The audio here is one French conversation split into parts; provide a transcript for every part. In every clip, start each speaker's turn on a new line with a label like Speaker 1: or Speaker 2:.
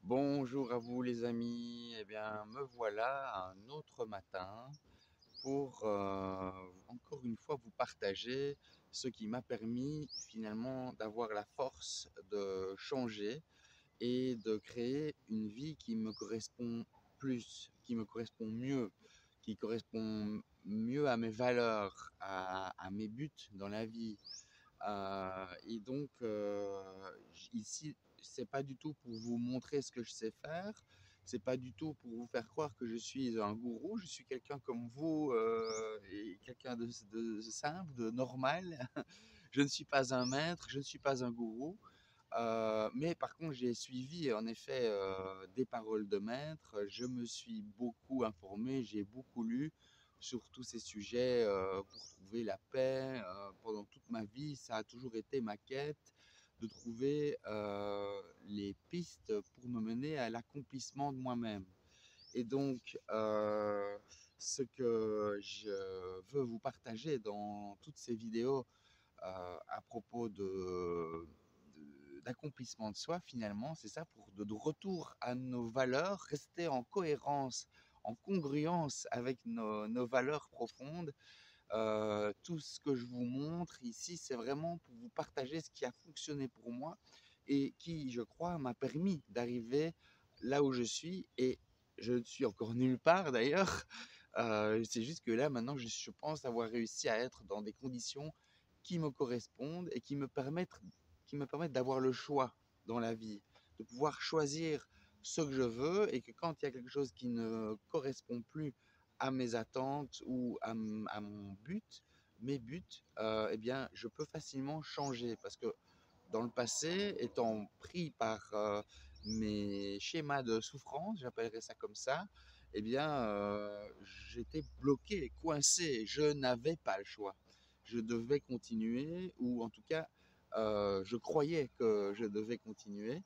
Speaker 1: Bonjour à vous les amis, eh bien me voilà un autre matin pour encore une fois vous partager ce qui m'a permis finalement d'avoir la force de changer et de créer une vie qui me correspond plus, qui me correspond mieux, qui correspond mieux à mes valeurs, à mes buts dans la vie. Et donc, ici, c'est pas du tout pour vous montrer ce que je sais faire, c'est pas du tout pour vous faire croire que je suis un gourou, je suis quelqu'un comme vous et quelqu'un de simple, de normal. Je ne suis pas un maître, je ne suis pas un gourou, mais par contre, j'ai suivi en effet des paroles de maître, je me suis beaucoup informé, j'ai beaucoup lu sur tous ces sujets pour trouver la paix. Pendant toute ma vie, ça a toujours été ma quête de trouver les pistes pour me mener à l'accomplissement de moi-même. Et donc, ce que je veux vous partager dans toutes ces vidéos à propos d'accomplissement de soi, finalement, c'est ça, pour de retour à nos valeurs, rester en cohérence, en congruence avec nos valeurs profondes. Tout ce que je vous montre ici, c'est vraiment pour vous partager ce qui a fonctionné pour moi et qui, je crois, m'a permis d'arriver là où je suis. Et je ne suis encore nulle part d'ailleurs. C'est juste que là, maintenant, je pense avoir réussi à être dans des conditions qui me correspondent et qui me permettent d'avoir le choix dans la vie, de pouvoir choisir ce que je veux et que quand il y a quelque chose qui ne correspond plus à mes attentes ou à mon but, mes buts, eh bien, je peux facilement changer parce que dans le passé, étant pris par mes schémas de souffrance, j'appellerais ça comme ça, eh bien, j'étais bloqué, coincé, je n'avais pas le choix. Je devais continuer, ou en tout cas, je croyais que je devais continuer.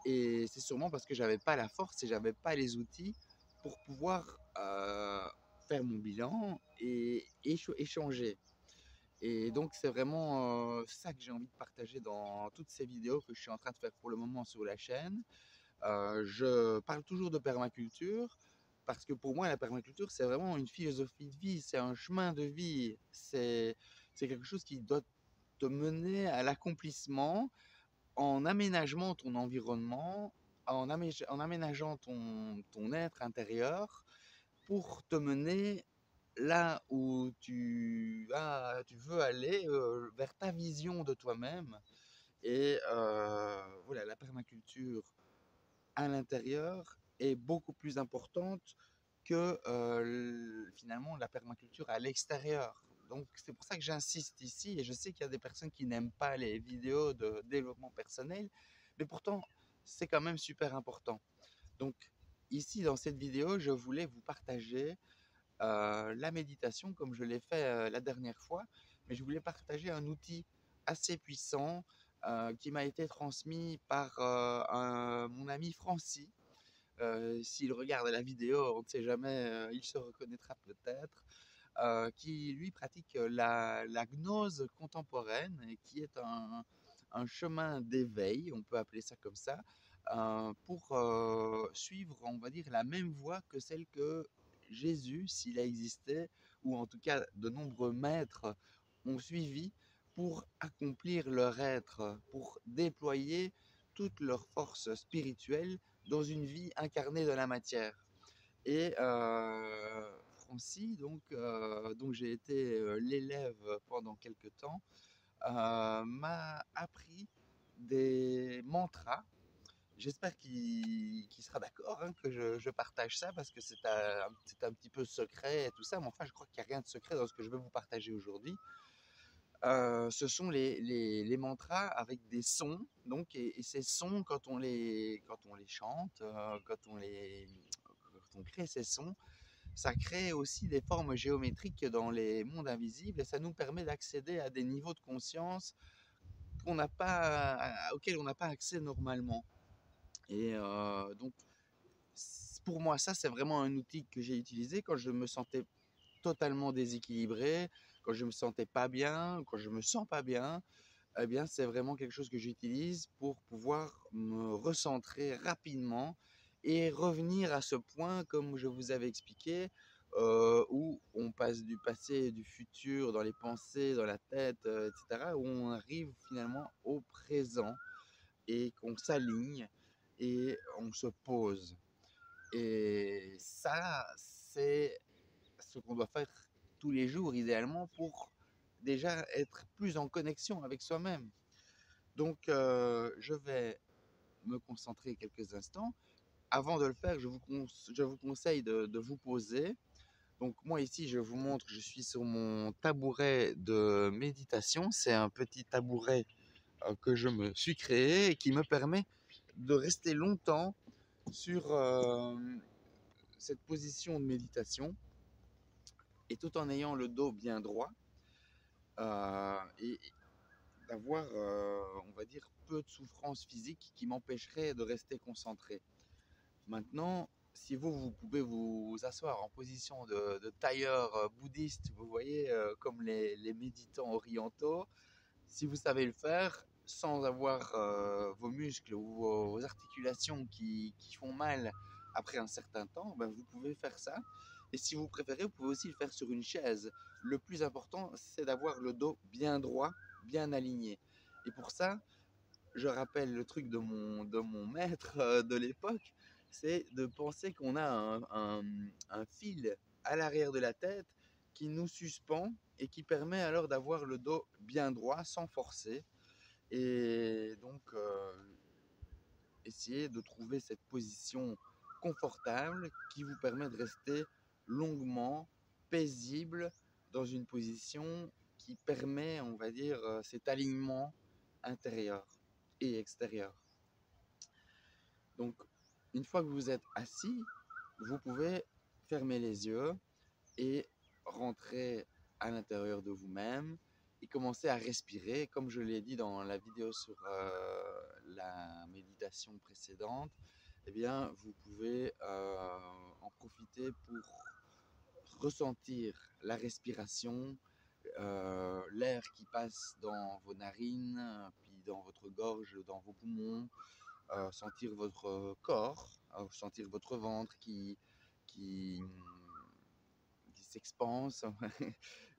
Speaker 1: Et c'est sûrement parce que j'avais pas la force et j'avais pas les outils pour pouvoir faire mon bilan et changer. Et donc c'est vraiment ça que j'ai envie de partager dans toutes ces vidéos que je suis en train de faire pour le moment sur la chaîne. Je parle toujours de permaculture parce que pour moi la permaculture c'est vraiment une philosophie de vie, c'est un chemin de vie, c'est quelque chose qui doit te mener à l'accomplissement en aménageant ton environnement, en aménageant ton être intérieur pour te mener là où tu veux aller, vers ta vision de toi-même. Et voilà, la permaculture à l'intérieur est beaucoup plus importante que finalement la permaculture à l'extérieur. Donc c'est pour ça que j'insiste ici, et je sais qu'il y a des personnes qui n'aiment pas les vidéos de développement personnel, mais pourtant c'est quand même super important. Donc ici dans cette vidéo, je voulais vous partager la méditation comme je l'ai fait la dernière fois, mais je voulais partager un outil assez puissant qui m'a été transmis par mon ami Francis. S'il regarde la vidéo, on ne sait jamais, il se reconnaîtra peut-être, qui lui pratique la gnose contemporaine et qui est un chemin d'éveil, on peut appeler ça comme ça, pour suivre, on va dire, la même voie que celle que Jésus, s'il a existé, ou en tout cas de nombreux maîtres ont suivi pour accomplir leur être, pour déployer toute leur force spirituelle dans une vie incarnée de la matière. Et Francis, donc, dont j'ai été l'élève pendant quelques temps, m'a appris des mantras. J'espère qu'il sera d'accord hein, que je partage ça parce que c'est un petit peu secret et tout ça, mais enfin je crois qu'il n'y a rien de secret dans ce que je veux vous partager aujourd'hui. Ce sont les mantras avec des sons, donc, et ces sons, quand on les chante, quand on crée ces sons, ça crée aussi des formes géométriques dans les mondes invisibles et ça nous permet d'accéder à des niveaux de conscience auxquels on n'a pas accès normalement. Et donc, pour moi, ça, c'est vraiment un outil que j'ai utilisé quand je me sentais totalement déséquilibré, quand je me sentais pas bien, quand je me sens pas bien. eh bien, c'est vraiment quelque chose que j'utilise pour pouvoir me recentrer rapidement et revenir à ce point, comme je vous avais expliqué, où on passe du passé et du futur dans les pensées, dans la tête, etc., où on arrive finalement au présent et qu'on s'aligne et on se pose. Et ça, c'est ce qu'on doit faire tous les jours, idéalement, pour déjà être plus en connexion avec soi-même. Donc, je vais me concentrer quelques instants. Avant de le faire, je vous conseille de vous poser. Donc, moi, ici, je vous montre, je suis sur mon tabouret de méditation. C'est un petit tabouret que je me suis créé et qui me permet de rester longtemps sur cette position de méditation et tout en ayant le dos bien droit et d'avoir, on va dire, peu de souffrance physique qui m'empêcherait de rester concentré. Maintenant, si vous pouvez vous asseoir en position de tailleur bouddhiste, vous voyez, comme les méditants orientaux, si vous savez le faire, sans avoir vos muscles ou vos articulations qui font mal après un certain temps, ben vous pouvez faire ça. Et si vous préférez, vous pouvez aussi le faire sur une chaise. Le plus important, c'est d'avoir le dos bien droit, bien aligné. Et pour ça, je rappelle le truc de mon maître de l'époque, c'est de penser qu'on a un fil à l'arrière de la tête qui nous suspend et qui permet alors d'avoir le dos bien droit sans forcer. Et donc, essayer de trouver cette position confortable qui vous permet de rester longuement paisible dans une position qui permet, on va dire, cet alignement intérieur et extérieur. Donc, une fois que vous êtes assis, vous pouvez fermer les yeux et rentrer à l'intérieur de vous-même et commencer à respirer. Comme je l'ai dit dans la vidéo sur la méditation précédente, eh bien, vous pouvez en profiter pour ressentir la respiration, l'air qui passe dans vos narines, puis dans votre gorge, dans vos poumons, sentir votre corps, sentir votre ventre qui, qui s'expanse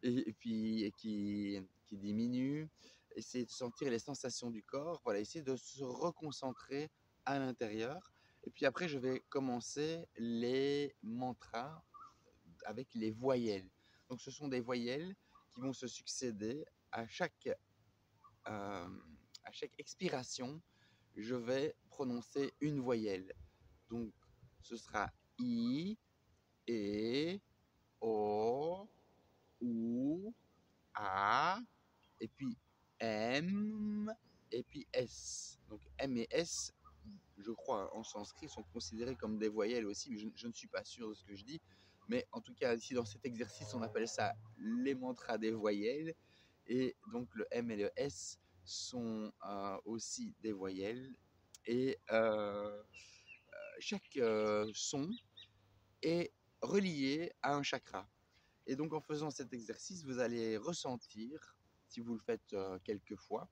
Speaker 1: et puis qui diminue. Essayez de sentir les sensations du corps. Voilà, essayez de se reconcentrer à l'intérieur. Et puis après, je vais commencer les mantras avec les voyelles. Donc, ce sont des voyelles qui vont se succéder euh, à chaque expiration. Je vais prononcer une voyelle. Donc, ce sera I, E, O, ou, A, et puis M, et puis S. Donc M et S, je crois, en sanskrit, sont considérés comme des voyelles aussi, mais je ne suis pas sûr de ce que je dis. Mais en tout cas, ici, dans cet exercice, on appelle ça les mantras des voyelles. Et donc le M et le S sont aussi des voyelles. Et chaque son est relié à un chakra. Et donc en faisant cet exercice, vous allez ressentir, si vous le faites quelques fois,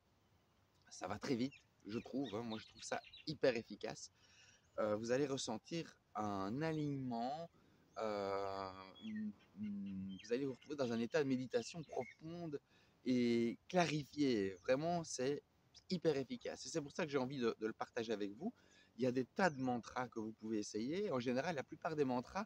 Speaker 1: ça va très vite, je trouve, hein, moi je trouve ça hyper efficace, vous allez ressentir un alignement, euh, vous allez vous retrouver dans un état de méditation profonde et clarifié. Vraiment, c'est hyper efficace. Et c'est pour ça que j'ai envie de le partager avec vous. Il y a des tas de mantras que vous pouvez essayer. En général, la plupart des mantras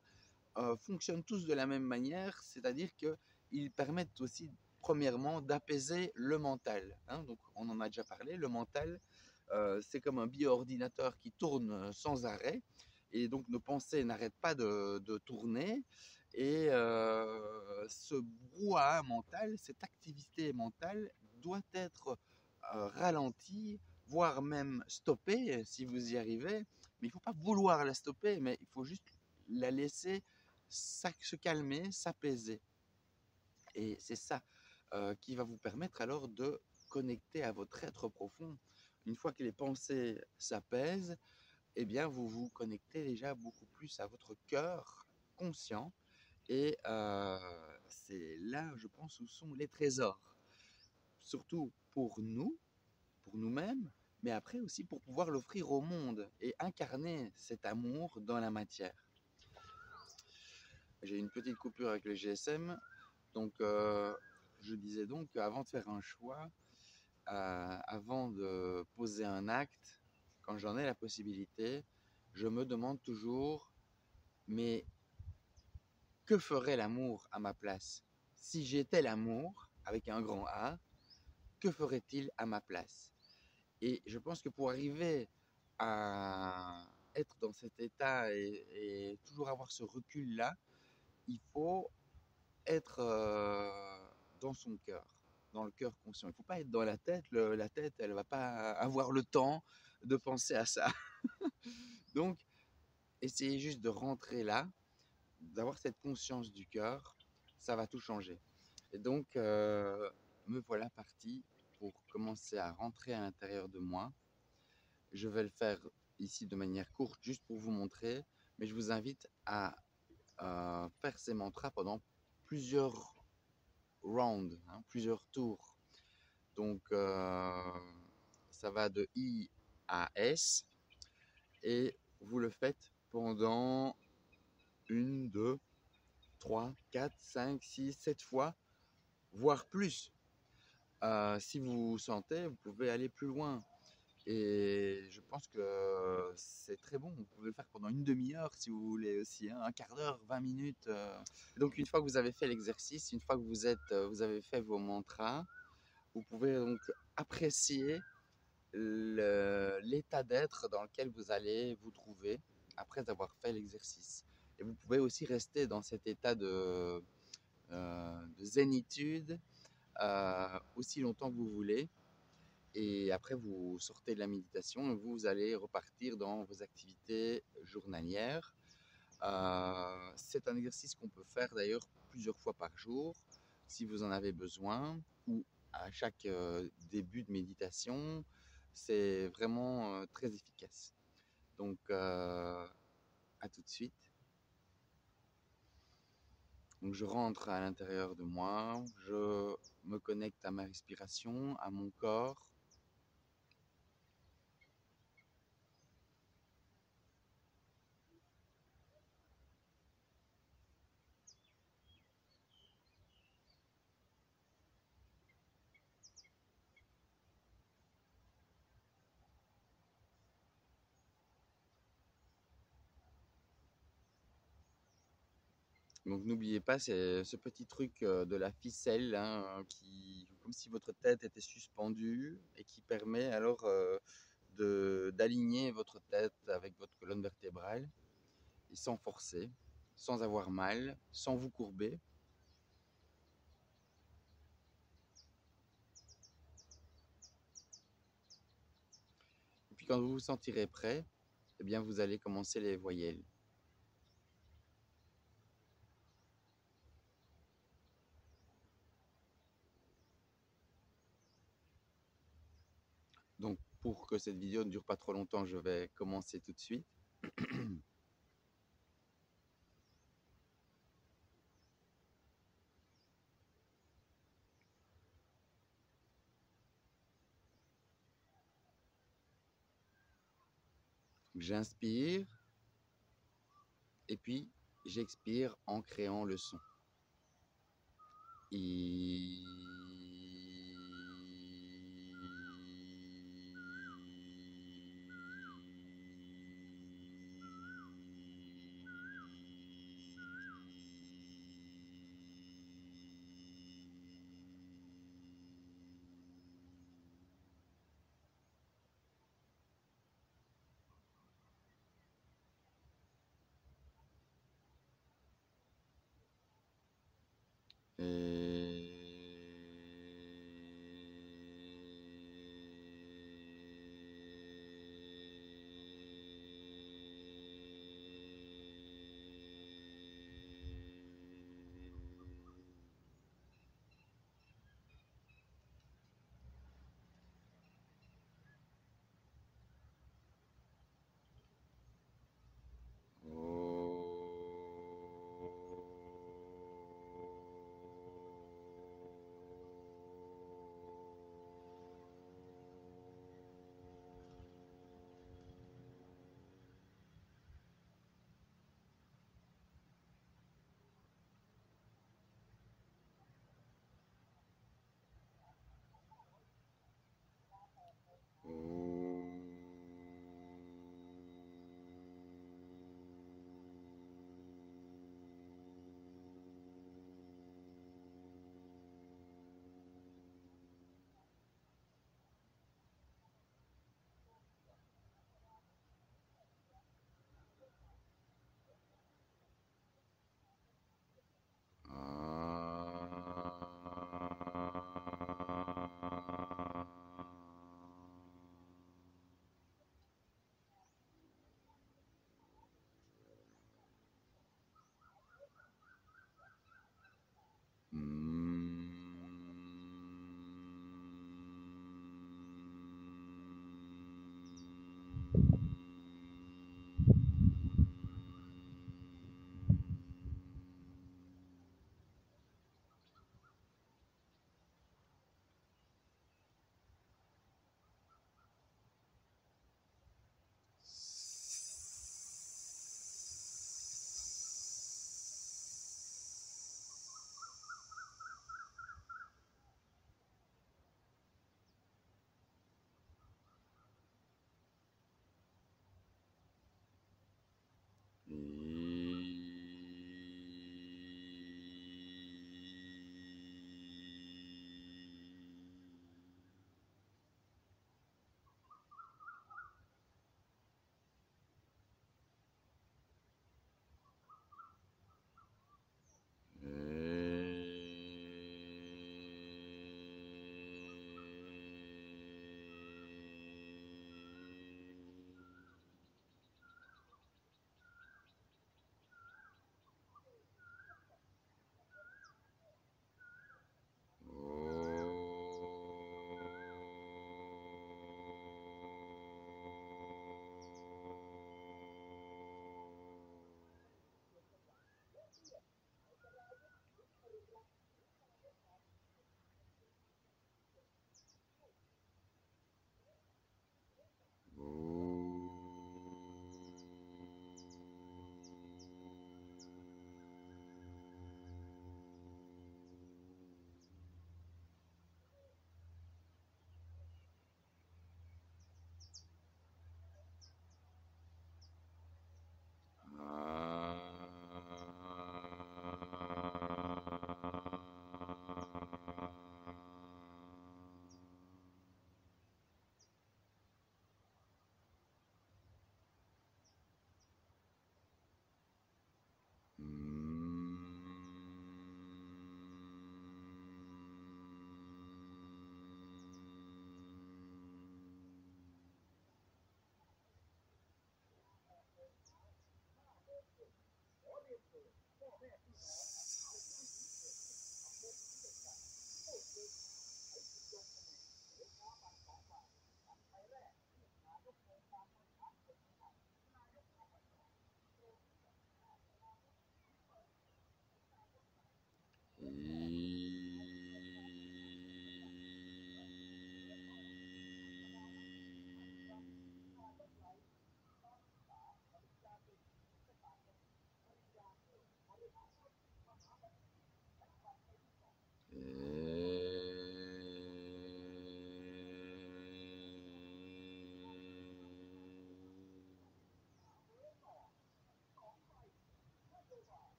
Speaker 1: fonctionnent tous de la même manière, c'est-à-dire qu'ils permettent aussi, premièrement, d'apaiser le mental. Hein. Donc, on en a déjà parlé, le mental, c'est comme un bioordinateur qui tourne sans arrêt, et donc nos pensées n'arrêtent pas de tourner, et ce brouhaha mental, cette activité mentale doit être ralentie, voire même stoppée si vous y arrivez, mais il ne faut pas vouloir la stopper, mais il faut juste la laisser se calmer, s'apaiser. Et c'est ça qui va vous permettre alors de connecter à votre être profond. Une fois que les pensées s'apaisent, eh bien, vous vous connectez déjà beaucoup plus à votre cœur conscient. Et c'est là, je pense, où sont les trésors. Surtout pour nous, pour nous-mêmes, mais après aussi pour pouvoir l'offrir au monde et incarner cet amour dans la matière. J'ai une petite coupure avec le GSM, donc je disais donc qu'avant de faire un choix, avant de poser un acte, quand j'en ai la possibilité, je me demande toujours, mais que ferait l'amour à ma place? Si j'étais l'amour, avec un grand A, que ferait-il à ma place? Et je pense que pour arriver à être dans cet état et toujours avoir ce recul-là, il faut être dans son cœur, dans le cœur conscient. Il ne faut pas être dans la tête. La tête, elle ne va pas avoir le temps de penser à ça. Donc, essayez juste de rentrer là, d'avoir cette conscience du cœur, ça va tout changer. Et donc, me voilà parti pour commencer à rentrer à l'intérieur de moi. Je vais le faire ici de manière courte, juste pour vous montrer, mais je vous invite à faire ces mantras pendant plusieurs rounds, hein, plusieurs tours. Donc, ça va de I à S, et vous le faites pendant 1, 2, 3, 4, 5, 6, 7 fois, voire plus. Si vous sentez, vous pouvez aller plus loin. Et je pense que c'est très bon. Vous pouvez le faire pendant une demi-heure si vous voulez aussi, hein, un quart d'heure, 20 minutes. Donc une fois que vous avez fait l'exercice, une fois que vous avez fait vos mantras, vous pouvez donc apprécier l'état d'être dans lequel vous allez vous trouver après avoir fait l'exercice. Et vous pouvez aussi rester dans cet état de zénitude aussi longtemps que vous voulez. Et après, vous sortez de la méditation et vous allez repartir dans vos activités journalières. C'est un exercice qu'on peut faire d'ailleurs plusieurs fois par jour si vous en avez besoin, ou à chaque début de méditation. C'est vraiment très efficace. Donc, à tout de suite. Donc, je rentre à l'intérieur de moi, je me connecte à ma respiration, à mon corps. Donc n'oubliez pas ce petit truc de la ficelle, hein, comme si votre tête était suspendue et qui permet alors d'aligner votre tête avec votre colonne vertébrale et sans forcer, sans avoir mal, sans vous courber. Et puis quand vous vous sentirez prêt, eh bien vous allez commencer les voyelles. Donc pour que cette vidéo ne dure pas trop longtemps, je vais commencer tout de suite. J'inspire et puis j'expire en créant le son. I.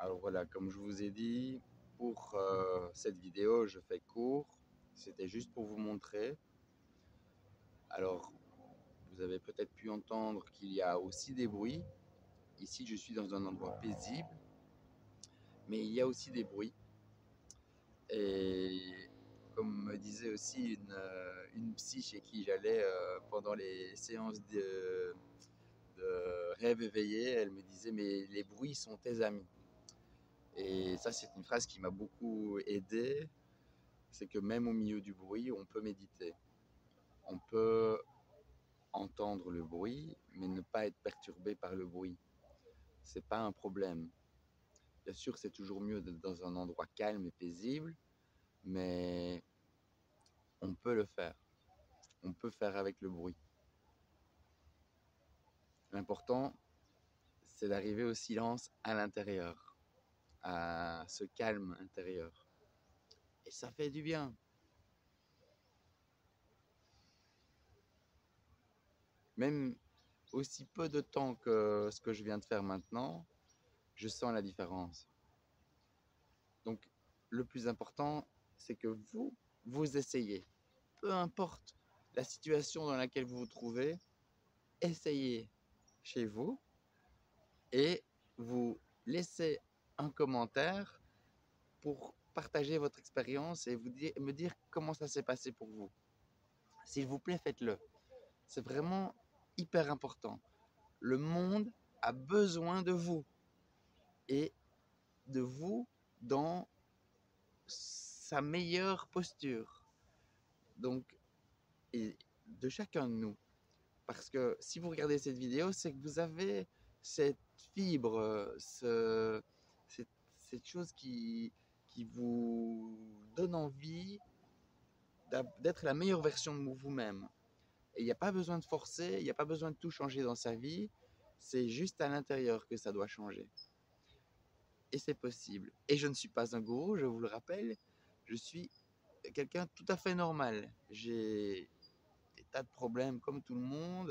Speaker 1: Alors voilà, comme je vous ai dit, pour cette vidéo, je fais court. C'était juste pour vous montrer. Alors, vous avez peut-être pu entendre qu'il y a aussi des bruits. Ici, je suis dans un endroit paisible, mais il y a aussi des bruits. Et comme me disait aussi une psy chez qui j'allais pendant les séances de rêve éveillé, elle me disait, mais les bruits sont tes amis. Et ça, c'est une phrase qui m'a beaucoup aidé. C'est que même au milieu du bruit, on peut méditer. On peut entendre le bruit, mais ne pas être perturbé par le bruit. C'est pas un problème. Bien sûr, c'est toujours mieux d'être dans un endroit calme et paisible, mais on peut le faire. On peut faire avec le bruit. L'important, c'est d'arriver au silence à l'intérieur, à ce calme intérieur. Et ça fait du bien. Même aussi peu de temps que ce que je viens de faire maintenant, je sens la différence. Donc, le plus important, c'est que vous essayez. Peu importe la situation dans laquelle vous vous trouvez, essayez chez vous et vous laissez un commentaire pour partager votre expérience et me dire comment ça s'est passé pour vous. S'il vous plaît, faites-le. C'est vraiment hyper important. Le monde a besoin de vous et de vous dans sa meilleure posture. Donc, et de chacun de nous. Parce que si vous regardez cette vidéo, c'est que vous avez cette fibre, cette chose qui vous donne envie d'être la meilleure version de vous-même. Et il n'y a pas besoin de forcer, il n'y a pas besoin de tout changer dans sa vie. C'est juste à l'intérieur que ça doit changer. Et c'est possible. Et je ne suis pas un gourou, je vous le rappelle. Je suis quelqu'un tout à fait normal. J'ai des tas de problèmes comme tout le monde.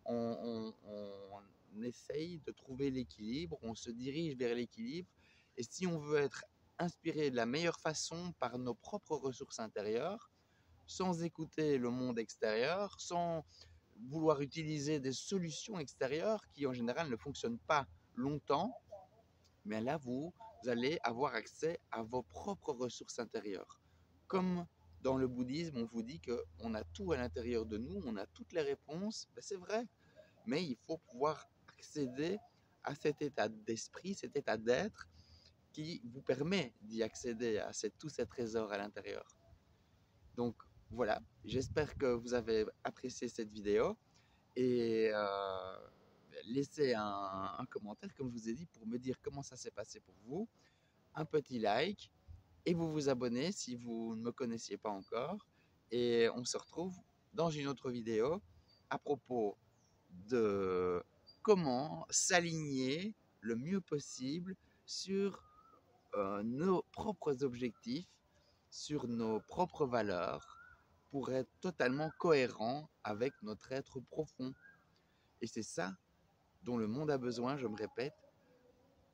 Speaker 1: On essaye de trouver l'équilibre, on se dirige vers l'équilibre. Et si on veut être inspiré de la meilleure façon par nos propres ressources intérieures, sans écouter le monde extérieur, sans vouloir utiliser des solutions extérieures qui en général ne fonctionnent pas longtemps, mais là vous allez avoir accès à vos propres ressources intérieures. Comme dans le bouddhisme, on vous dit qu'on a tout à l'intérieur de nous, on a toutes les réponses, ben c'est vrai, mais il faut pouvoir accéder à cet état d'esprit, cet état d'être qui vous permet d'y accéder à tous ces trésors à l'intérieur. Donc voilà, j'espère que vous avez apprécié cette vidéo et laisser un commentaire, comme je vous ai dit, pour me dire comment ça s'est passé pour vous, un petit like, et vous vous abonnez si vous ne me connaissiez pas encore. Et on se retrouve dans une autre vidéo à propos de comment s'aligner le mieux possible sur nos propres objectifs, sur nos propres valeurs, pour être totalement cohérent avec notre être profond. Et c'est ça dont le monde a besoin, je me répète,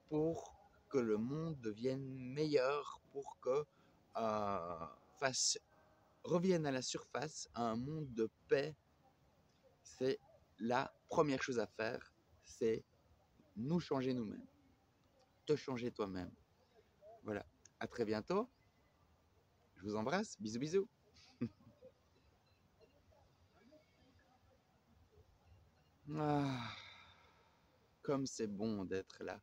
Speaker 1: pour que le monde devienne meilleur, pour que fasse, revienne à la surface un monde de paix. C'est la première chose à faire, c'est nous changer nous-mêmes, te changer toi-même. Voilà, à très bientôt, je vous embrasse, bisous bisous. Ah, comme c'est bon d'être là.